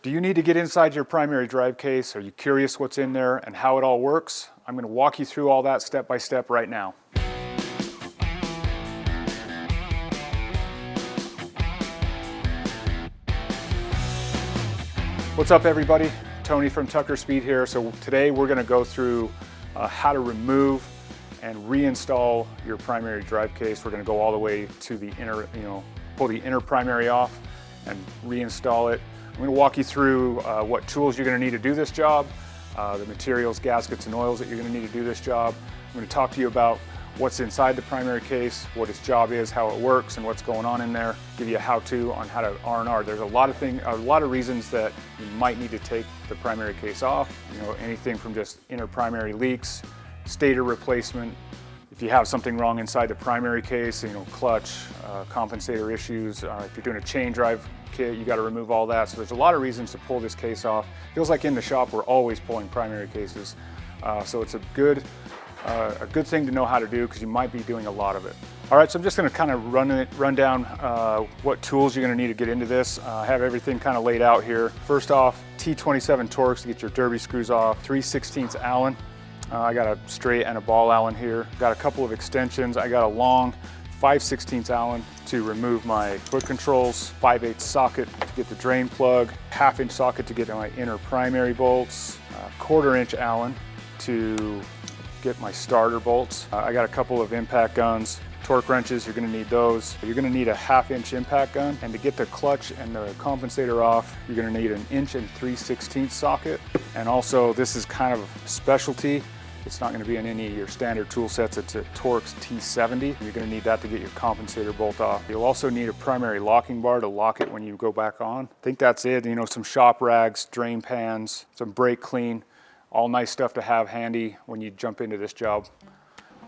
Do you need to get inside your primary drive case? Are you curious what's in there and how it all works? I'm going to walk you through all that step by step right now. What's up everybody? Tony from Tucker Speed here. So today we're going to go through how to remove and reinstall your primary drive case. We're going to go all the way to the inner, pull the inner primary off and reinstall it. I'm going to walk you through what tools you're going to need to do this job, the materials, gaskets, and oils that you're going to need to do this job. I'm going to talk to you about what's inside the primary case, what its job is, how it works, and what's going on in there. Give you a how-to on how to R&R. There's a lot of reasons that you might need to take the primary case off. Anything from just inner primary leaks, stator replacement. If you have something wrong inside the primary case, clutch, compensator issues. If you're doing a chain drive kit, you got to remove all that. So there's a lot of reasons to pull this case off. Feels like in the shop we're always pulling primary cases. So it's a good thing to know how to do because you might be doing a lot of it. All right, so I'm just going to kind of run down what tools you're going to need to get into this. I have everything kind of laid out here. First off, T27 Torx to get your derby screws off, 3/16 Allen. I got a straight and a ball Allen here. Got a couple of extensions. I got a long 5/16 Allen to remove my foot controls, 5/8 socket to get the drain plug, 1/2-inch socket to get my inner primary bolts, 1/4-inch Allen to get my starter bolts. I got a couple of impact guns, torque wrenches, you're going to need those. You're going to need a 1/2-inch impact gun, and to get the clutch and the compensator off, you're going to need an 1 3/16 socket. And also, this is kind of specialty. It's not going to be in any of your standard tool sets. It's a Torx T70. You're going to need that to get your compensator bolt off. You'll also need a primary locking bar to lock it when you go back on. I think that's it. Some shop rags, drain pans, some brake clean, all nice stuff to have handy when you jump into this job.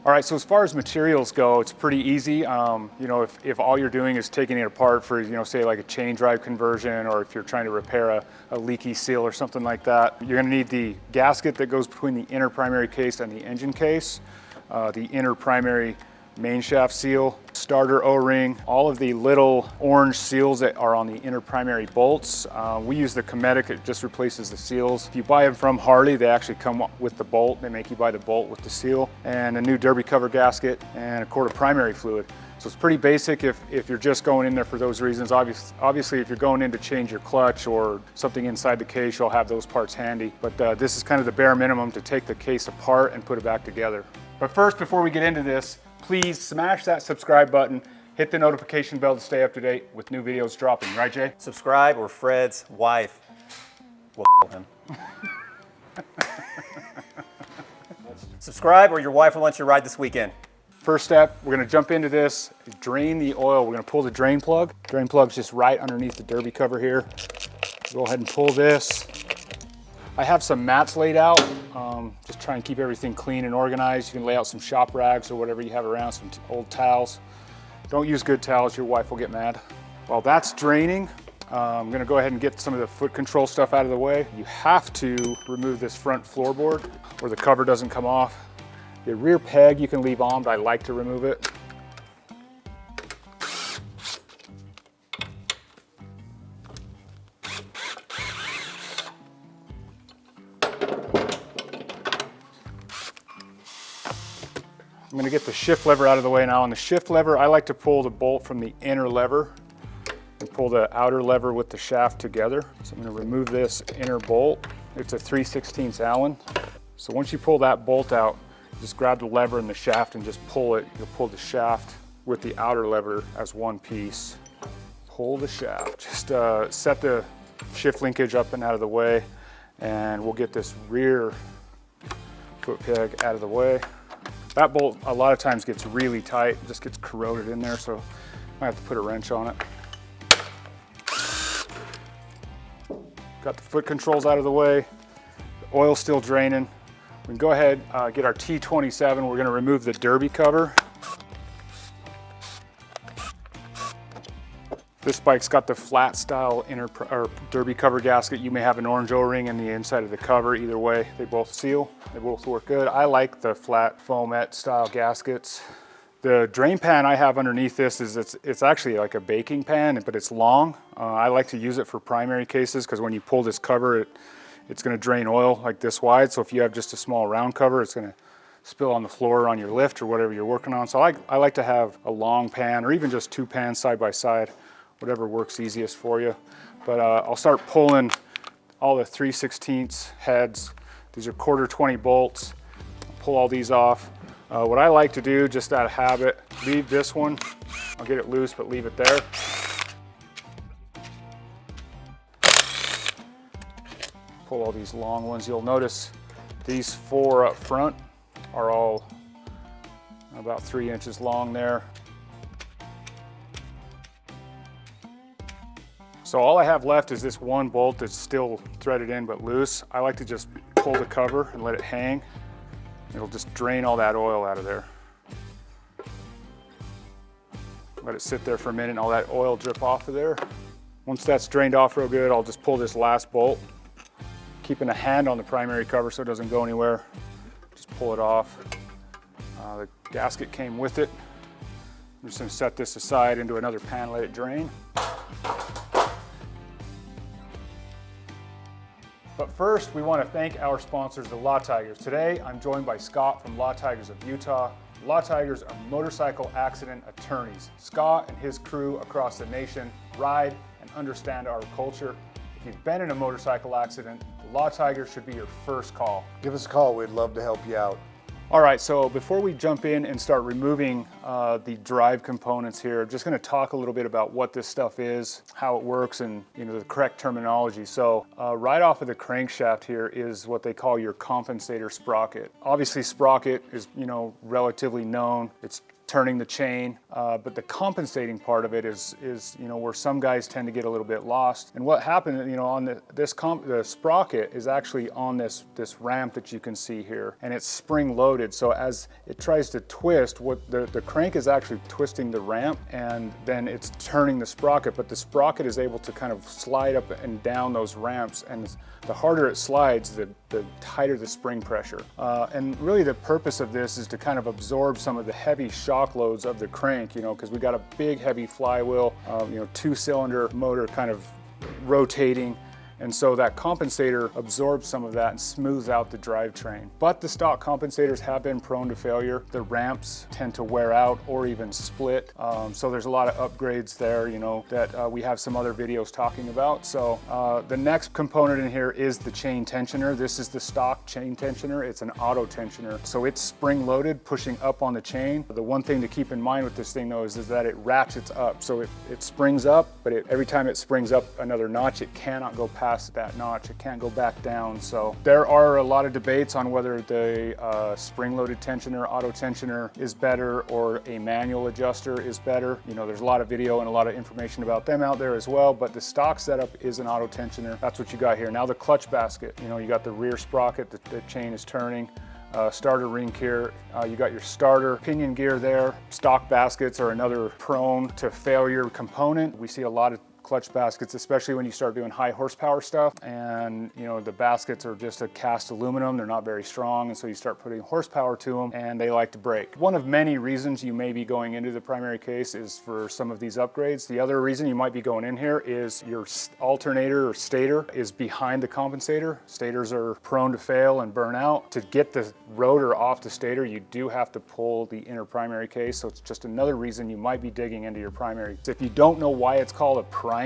All right, so as far as materials go, it's pretty easy. If all you're doing is taking it apart for, say like a chain drive conversion, or if you're trying to repair a leaky seal or something like that, you're gonna need the gasket that goes between the inner primary case and the engine case, the inner primary main shaft seal, starter O-ring, all of the little orange seals that are on the inner primary bolts. We use the Cometic, it just replaces the seals. If you buy them from Harley, they actually come with the bolt. They make you buy the bolt with the seal, and a new derby cover gasket, and a quart of primary fluid. So it's pretty basic if you're just going in there for those reasons. Obviously, if you're going in to change your clutch or something inside the case, you'll have those parts handy. But this is kind of the bare minimum to take the case apart and put it back together. But first, before we get into this, please smash that subscribe button, hit the notification bell to stay up to date with new videos dropping, right Jay? Subscribe or Fred's wife will him. Subscribe or your wife will let you ride this weekend. First step, we're gonna jump into this, drain the oil. We're gonna pull the drain plug. Drain plug's just right underneath the derby cover here. Go ahead and pull this. I have some mats laid out. Just try and keep everything clean and organized. You can lay out some shop rags or whatever you have around, some old towels. Don't use good towels, your wife will get mad. While that's draining, I'm gonna go ahead and get some of the foot control stuff out of the way. You have to remove this front floorboard where the cover doesn't come off. The rear peg you can leave on, but I like to remove it. I'm going to get the shift lever out of the way now. On the shift lever, I like to pull the bolt from the inner lever and pull the outer lever with the shaft together. So I'm going to remove this inner bolt. It's a 3/16 Allen. So once you pull that bolt out, just grab the lever and the shaft and just pull it. You'll pull the shaft with the outer lever as one piece. Pull the shaft. Just set the shift linkage up and out of the way, and we'll get this rear foot peg out of the way. That bolt a lot of times gets really tight, it just gets corroded in there, so I have to put a wrench on it. Got the foot controls out of the way, the oil's still draining. We can go ahead, get our T27, we're gonna remove the derby cover. This bike's got the flat style derby cover gasket. You may have an orange O-ring in the inside of the cover. Either way, they both seal. They both work good. I like the flat foamette style gaskets. The drain pan I have underneath this is it's actually like a baking pan, but it's long. I like to use it for primary cases because when you pull this cover, it's going to drain oil like this wide. So if you have just a small round cover, it's going to spill on the floor on your lift or whatever you're working on. So I like to have a long pan or even just two pans side by side, whatever works easiest for you. But I'll start pulling all the 3/16 heads. These are 1/4 bolts. Pull all these off. What I like to do, just out of habit, leave this one. I'll get it loose, but leave it there. Pull all these long ones. You'll notice these 4 up front are all about 3 inches long there. So all I have left is this one bolt that's still threaded in but loose. I like to just pull the cover and let it hang. It'll just drain all that oil out of there. Let it sit there for a minute and all that oil drip off of there. Once that's drained off real good, I'll just pull this last bolt, keeping a hand on the primary cover so it doesn't go anywhere. Just pull it off. The gasket came with it. I'm just gonna set this aside into another pan, let it drain. But first, we want to thank our sponsors, the Law Tigers. Today, I'm joined by Scott from Law Tigers of Utah. Law Tigers are motorcycle accident attorneys. Scott and his crew across the nation ride and understand our culture. If you've been in a motorcycle accident, the Law Tigers should be your first call. Give us a call, we'd love to help you out. All right, so before we jump in and start removing the drive components here, I'm just gonna talk a little bit about what this stuff is, how it works, and the correct terminology. So right off of the crankshaft here is what they call your compensator sprocket. Obviously sprocket is relatively known. It's turning the chain, but the compensating part of it is where some guys tend to get a little bit lost. And what happened, on the sprocket is actually on this ramp that you can see here, and it's spring loaded. So as it tries to twist, what the crank is actually twisting the ramp, and then it's turning the sprocket. But the sprocket is able to kind of slide up and down those ramps, and the harder it slides, the tighter the spring pressure. And really the purpose of this is to kind of absorb some of the heavy shock loads of the crank, because we got a big heavy flywheel, 2-cylinder motor kind of rotating. And so that compensator absorbs some of that and smooths out the drivetrain. But the stock compensators have been prone to failure. The ramps tend to wear out or even split. So there's a lot of upgrades there, that we have some other videos talking about. So the next component in here is the chain tensioner. This is the stock chain tensioner. It's an auto tensioner. So it's spring loaded, pushing up on the chain. The one thing to keep in mind with this thing though is that it ratchets up. So it springs up, but every time it springs up another notch, it cannot go past that notch. It can't go back down. So there are a lot of debates on whether the spring-loaded tensioner, auto tensioner is better, or a manual adjuster is better. There's a lot of video and a lot of information about them out there as well, but the stock setup is an auto tensioner. That's what you got here. Now the clutch basket, you got the rear sprocket, the chain is turning. Starter ring here, you got your starter pinion gear there. Stock baskets are another prone to failure component. We see a lot of clutch baskets, especially when you start doing high horsepower stuff, and the baskets are just a cast aluminum. They're not very strong, and so you start putting horsepower to them and they like to break. One of many reasons you may be going into the primary case is for some of these upgrades. The other reason you might be going in here is your alternator or stator is behind the compensator. Stators are prone to fail and burn out. To get the rotor off the stator, you do have to pull the inner primary case, so it's just another reason you might be digging into your primary. If you don't know why it's called a primary,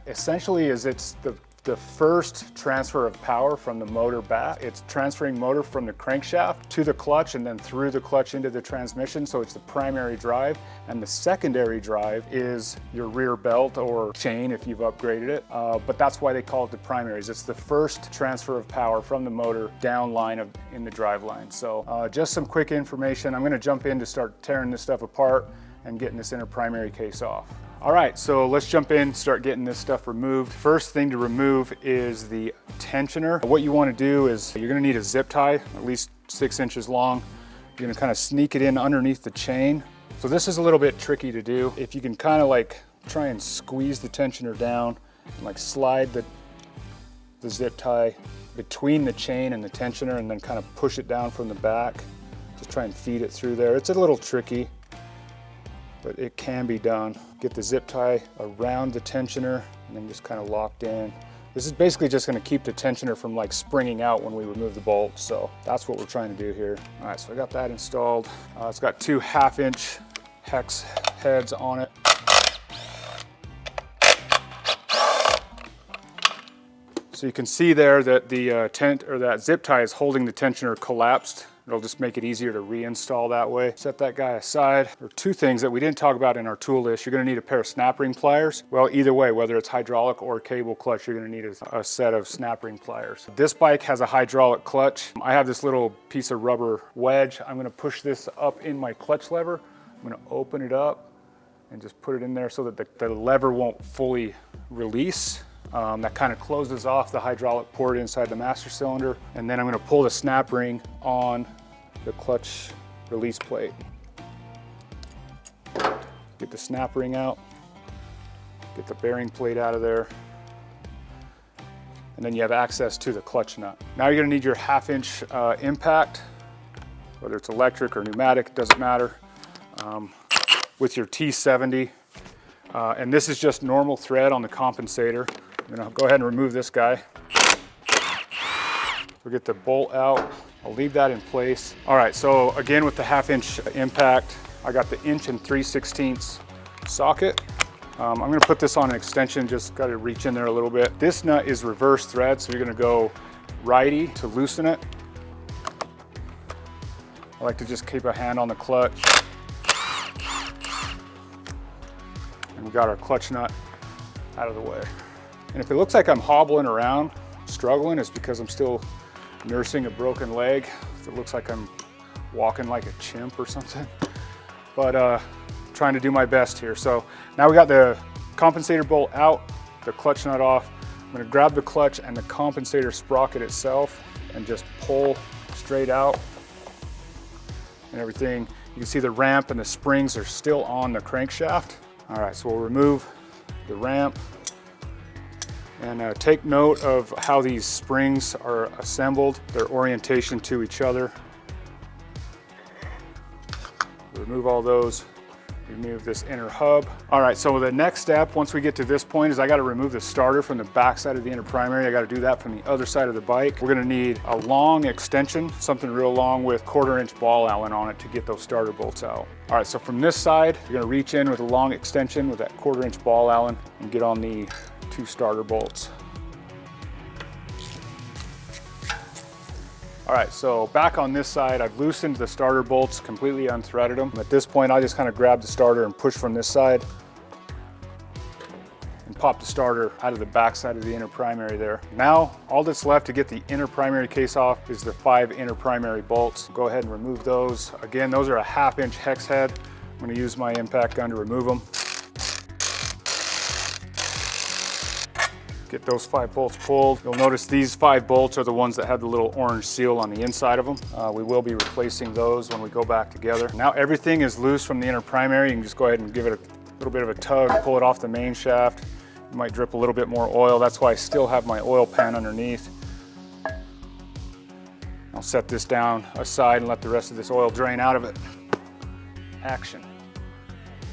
essentially it's the first transfer of power from the motor back. It's transferring motor from the crankshaft to the clutch and then through the clutch into the transmission. So it's the primary drive. And the secondary drive is your rear belt or chain if you've upgraded it. But that's why they call it the primaries. It's the first transfer of power from the motor down line in the drive line. So just some quick information. I'm gonna jump in to start tearing this stuff apart and getting this inner primary case off. All right, so let's jump in, start getting this stuff removed. First thing to remove is the tensioner. What you want to do is you're going to need a zip tie, at least 6 inches long. You're going to kind of sneak it in underneath the chain. So this is a little bit tricky to do. If you can kind of try and squeeze the tensioner down and slide the zip tie between the chain and the tensioner and then kind of push it down from the back. Just try and feed it through there. It's a little tricky. but it can be done. Get the zip tie around the tensioner and then just kind of locked in. This is basically just going to keep the tensioner from like springing out when we remove the bolt. So that's what we're trying to do here. All right, so I got that installed. It's got 2 1/2-inch hex heads on it. So you can see there that the that zip tie is holding the tensioner collapsed. It'll just make it easier to reinstall that way. Set that guy aside. There are 2 things that we didn't talk about in our tool list. You're gonna need a pair of snap ring pliers. Well, either way, whether it's hydraulic or cable clutch, you're gonna need a set of snap ring pliers. This bike has a hydraulic clutch. I have this little piece of rubber wedge. I'm gonna push this up in my clutch lever. I'm gonna open it up and just put it in there so that the lever won't fully release. That kind of closes off the hydraulic port inside the master cylinder. And then I'm going to pull the snap ring on the clutch release plate. Get the snap ring out, get the bearing plate out of there, and then you have access to the clutch nut. Now you're going to need your 1/2-inch impact, whether it's electric or pneumatic, it doesn't matter, with your T70. And this is just normal thread on the compensator. I'm gonna go ahead and remove this guy. We'll get the bolt out. I'll leave that in place. All right, so again with the 1/2-inch impact, I got the 1 3/16 socket. I'm gonna put this on an extension, just gotta reach in there a little bit. This nut is reverse thread, so you're gonna go righty to loosen it. I like to just keep a hand on the clutch. And we got our clutch nut out of the way. And if it looks like I'm hobbling around, struggling, it's because I'm still nursing a broken leg. If it looks like I'm walking like a chimp or something. But trying to do my best here. So now we got the compensator bolt out, the clutch nut off. I'm gonna grab the clutch and the compensator sprocket itself and just pull straight out and everything. You can see the ramp and the springs are still on the crankshaft. All right, so we'll remove the ramp. And take note of how these springs are assembled, their orientation to each other. Remove all those, remove this inner hub. All right, so the next step, once we get to this point, is I gotta remove the starter from the back side of the inner primary. I gotta do that from the other side of the bike. We're gonna need a long extension, something real long with 1/4-inch ball Allen on it to get those starter bolts out. All right, so from this side, you're gonna reach in with a long extension with that 1/4-inch ball Allen and get on the 2 starter bolts. All right, so back on this side, I've loosened the starter bolts, completely unthreaded them. At this point, I just kind of grab the starter and push from this side and pop the starter out of the back side of the inner primary there. Now, all that's left to get the inner primary case off is the 5 inner primary bolts. Go ahead and remove those. Again, those are a 1/2-inch hex head. I'm gonna use my impact gun to remove them. Get those 5 bolts pulled. You'll notice these 5 bolts are the ones that have the little orange seal on the inside of them. We will be replacing those when we go back together. Now everything is loose from the inner primary. You can just go ahead and give it a little bit of a tug, pull it off the main shaft. You might drip a little bit more oil. That's why I still have my oil pan underneath. I'll set this down aside and let the rest of this oil drain out of it. Action.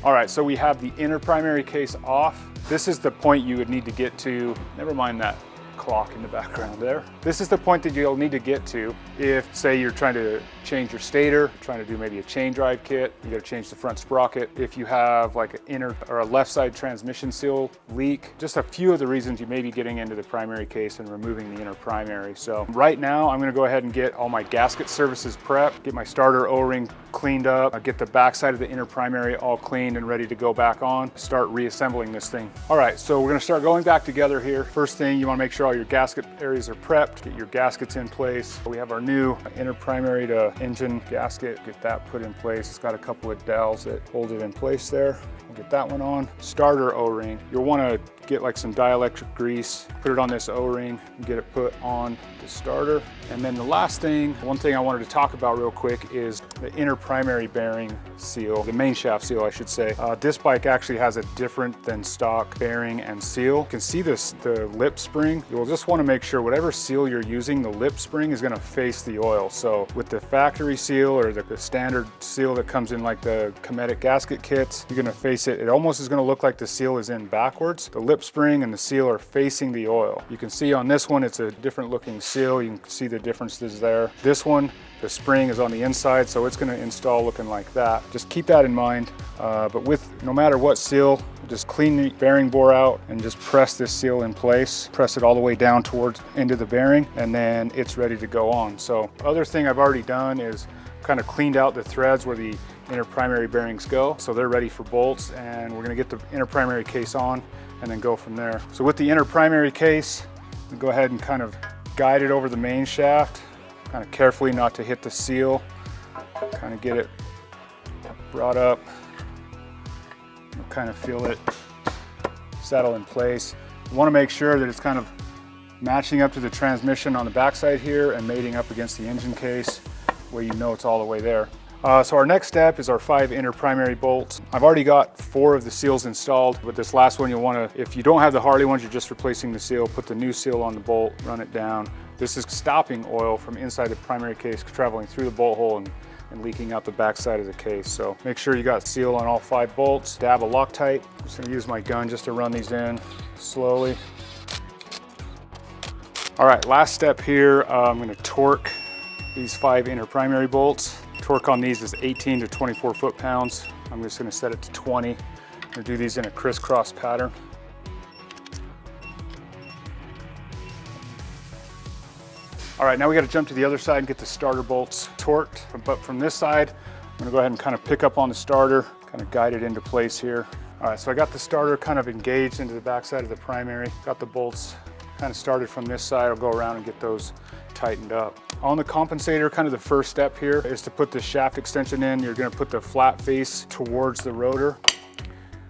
All right, so we have the inner primary case off. This is the point you would need to get to. Never mind that clock in the background there. This is the point that you'll need to get to if, say, you're trying to change your stator, trying to do maybe a chain drive kit, you gotta change the front sprocket. If you have like an inner or a left side transmission seal leak, just a few of the reasons you may be getting into the primary case and removing the inner primary. So right now, I'm gonna go ahead and get all my gasket services prepped, get my starter O-ring cleaned up, get the back side of the inner primary all cleaned and ready to go back on, start reassembling this thing. All right, so we're gonna start going back together here. First thing, you wanna make sure all your gasket areas are prepped, get your gaskets in place. We have our new inner primary to engine gasket, get that put in place. It's got a couple of dowels that hold it in place there. We'll get that one on. Starter O-ring, you'll wanna get like some dielectric grease, put it on this O-ring, and get it put on the starter. And then the last thing, one thing I wanted to talk about real quick is the inner primary bearing seal, the main shaft seal, I should say. This bike actually has a different than stock bearing and seal. You can see this, the lip spring. You'll just want to make sure whatever seal you're using, the lip spring is going to face the oil. So with the factory seal or the standard seal that comes in like the Cometic gasket kits, you're going to face it. It almost is going to look like the seal is in backwards. The lip spring and the seal are facing the oil. You can see on this one, it's a different looking seal. You can see the differences there. This one, the spring is on the inside, so it's going to install looking like that. Just keep that in mind. But with no matter what seal, just clean the bearing bore out and just press this seal in place. Press it all the way down towards into the bearing, and then it's ready to go on. So other thing I've already done is kind of cleaned out the threads where the inner primary bearings go. So they're ready for bolts, and we're going to get the inner primary case on and then go from there. So with the inner primary case, go ahead and kind of guide it over the main shaft, kind of carefully not to hit the seal, kind of get it brought up, kind of feel it settle in place. You want to make sure that it's kind of matching up to the transmission on the backside here and mating up against the engine case where you know it's all the way there. So our next step is our 5 inner primary bolts. I've already got 4 of the seals installed, but this last one you'll want to, if you don't have the Harley ones, you're just replacing the seal, put the new seal on the bolt, run it down. This is stopping oil from inside the primary case traveling through the bolt hole and leaking out the backside of the case. So make sure you got seal on all 5 bolts. Dab a Loctite. I'm just gonna use my gun just to run these in slowly. All right, last step here, I'm gonna torque these 5 inner primary bolts. Torque on these is 18 to 24 foot-pounds. I'm just gonna set it to 20. I'm gonna do these in a crisscross pattern. All right, now we got to jump to the other side and get the starter bolts torqued. But from this side, I'm going to go ahead and kind of pick up on the starter, kind of guide it into place here. All right, so I got the starter kind of engaged into the back side of the primary. Got the bolts kind of started from this side. I'll go around and get those tightened up. On the compensator, kind of the first step here is to put the shaft extension in. You're going to put the flat face towards the rotor,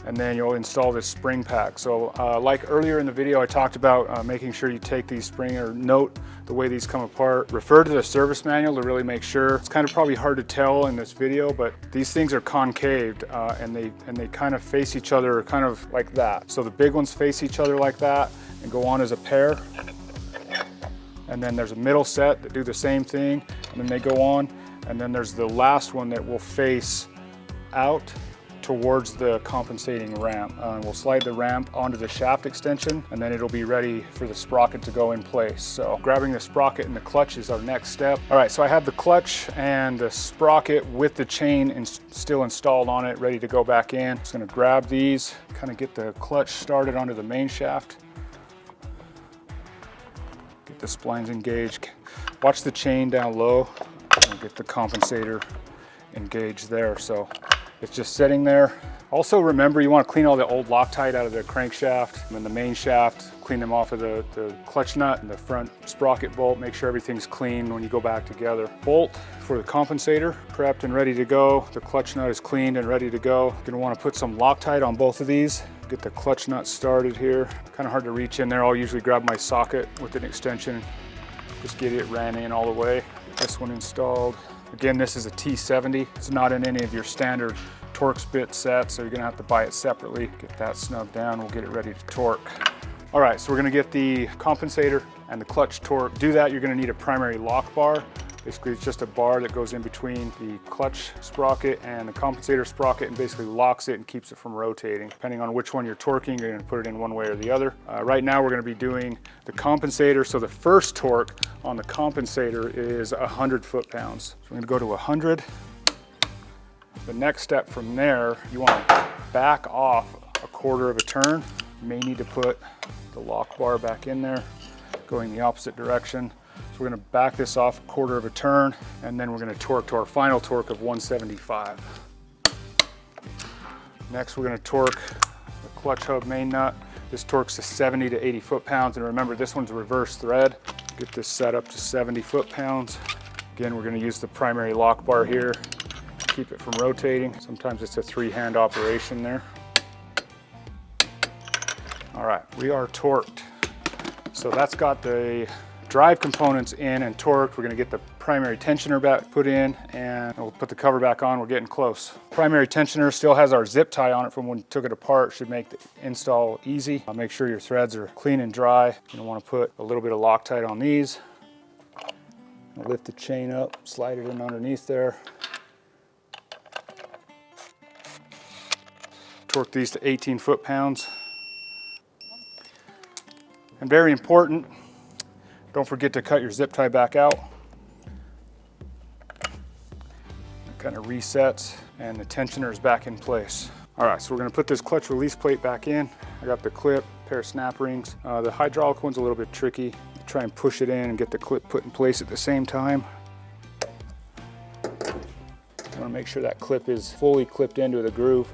and then you'll install this spring pack. So like earlier in the video, I talked about making sure you take these spring or note the way these come apart. Refer to the service manual to really make sure. It's kind of probably hard to tell in this video, but these things are concaved and they kind of face each other kind of like that. So the big ones face each other like that and go on as a pair. And then there's a middle set that do the same thing, and then they go on. And then there's the last one that will face out towards the compensating ramp. We'll slide the ramp onto the shaft extension, and then it'll be ready for the sprocket to go in place. So grabbing the sprocket and the clutch is our next step. All right, so I have the clutch and the sprocket with the chain still installed on it, ready to go back in. Just gonna grab these, kind of get the clutch started onto the main shaft. Get the splines engaged. Watch the chain down low and get the compensator engaged there. So it's just sitting there. Also remember, you want to clean all the old Loctite out of the crankshaft and the main shaft, clean them off of the clutch nut and the front sprocket bolt, make sure everything's clean when you go back together. Bolt for the compensator, prepped and ready to go. The clutch nut is cleaned and ready to go. You're gonna want to put some Loctite on both of these. Get the clutch nut started here. Kind of hard to reach in there. I'll usually grab my socket with an extension, just get it ran in all the way. This one installed. Again, this is a T70. It's not in any of your standard Torx bit sets, so you're gonna have to buy it separately. Get that snugged down, we'll get it ready to torque. All right, so we're gonna get the compensator and the clutch torque. To do that, you're gonna need a primary lock bar. Basically, it's just a bar that goes in between the clutch sprocket and the compensator sprocket and basically locks it and keeps it from rotating. Depending on which one you're torquing, you're gonna put it in one way or the other. Right now, we're gonna be doing the compensator. So the first torque on the compensator is 100 foot-pounds. So we're gonna go to 100. The next step from there, you wanna back off a quarter of a turn. You may need to put the lock bar back in there, going the opposite direction. So we're gonna back this off a quarter of a turn, and then we're gonna torque to our final torque of 175. Next, we're gonna torque the clutch hub main nut. This torques to 70 to 80 foot-pounds, and remember, this one's a reverse thread. Get this set up to 70 foot-pounds. Again, we're gonna use the primary lock bar here to keep it from rotating. Sometimes it's a 3-hand operation there. All right, we are torqued. So that's got the drive components in and torqued. We're gonna get the primary tensioner back put in and we'll put the cover back on. We're getting close. Primary tensioner still has our zip tie on it from when we took it apart. Should make the install easy. Make sure your threads are clean and dry. You don't wanna put a little bit of Loctite on these. Lift the chain up, slide it in underneath there. Torque these to 18 foot-pounds. And very important, don't forget to cut your zip tie back out. It kind of resets and the tensioner is back in place. All right, so we're gonna put this clutch release plate back in. I got the clip, pair of snap rings. The hydraulic one's a little bit tricky. Try and push it in and get the clip put in place at the same time. I wanna make sure that clip is fully clipped into the groove.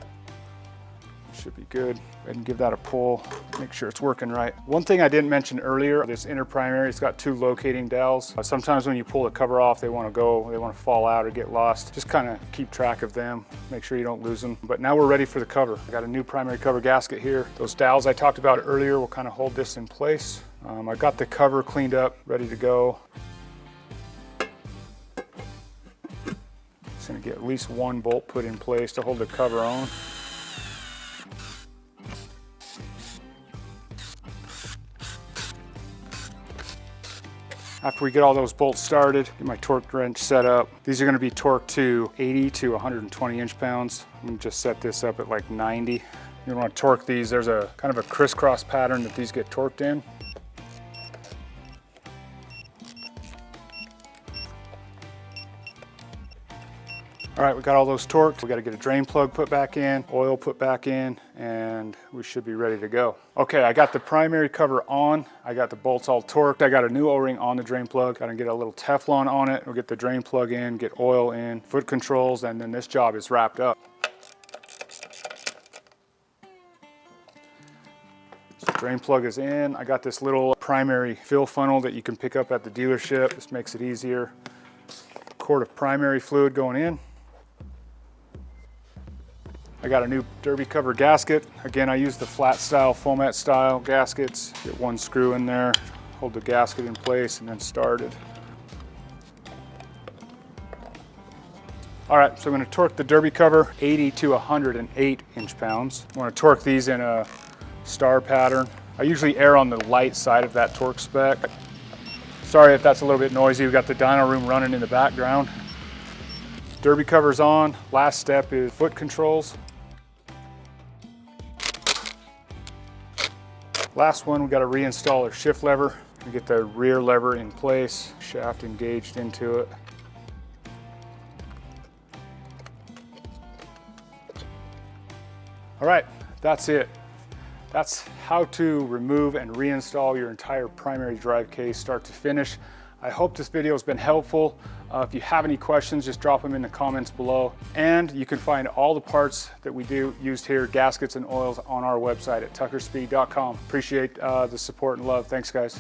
Should be good. Go ahead and give that a pull, make sure it's working right. One thing I didn't mention earlier, this inner primary, it's got 2 locating dowels. Sometimes when you pull the cover off, they want to fall out or get lost. Just kind of keep track of them, make sure you don't lose them. But now we're ready for the cover. I got a new primary cover gasket here. Those dowels I talked about earlier will kind of hold this in place. I got the cover cleaned up, ready to go. Just gonna get at least 1 bolt put in place to hold the cover on. After we get all those bolts started, get my torque wrench set up. These are gonna be torqued to 80 to 120 inch-pounds. I'm gonna just set this up at like 90. You wanna torque these, there's a kind of a crisscross pattern that these get torqued in. All right, we got all those torqued. We got to get a drain plug put back in, oil put back in, and we should be ready to go. Okay, I got the primary cover on. I got the bolts all torqued. I got a new O-ring on the drain plug. Got to get a little Teflon on it. We'll get the drain plug in, get oil in, foot controls, and then this job is wrapped up. So drain plug is in. I got this little primary fill funnel that you can pick up at the dealership. This makes it easier. Quart of primary fluid going in. I got a new derby cover gasket. Again, I use the flat style, foamet style gaskets. Get 1 screw in there, hold the gasket in place, and then start it. All right, so I'm gonna torque the derby cover 80 to 108 inch-pounds. I wanna torque these in a star pattern. I usually err on the light side of that torque spec. Sorry if that's a little bit noisy. We got the dyno room running in the background. Derby cover's on. Last step is foot controls. Last one, we got to reinstall our shift lever. We get the rear lever in place, shaft engaged into it. All right, that's it. That's how to remove and reinstall your entire primary drive case start to finish. I hope this video has been helpful. If you have any questions, just drop them in the comments below. And you can find all the parts that we used here, gaskets and oils, on our website at tuckerspeed.com. Appreciate the support and love. Thanks, guys.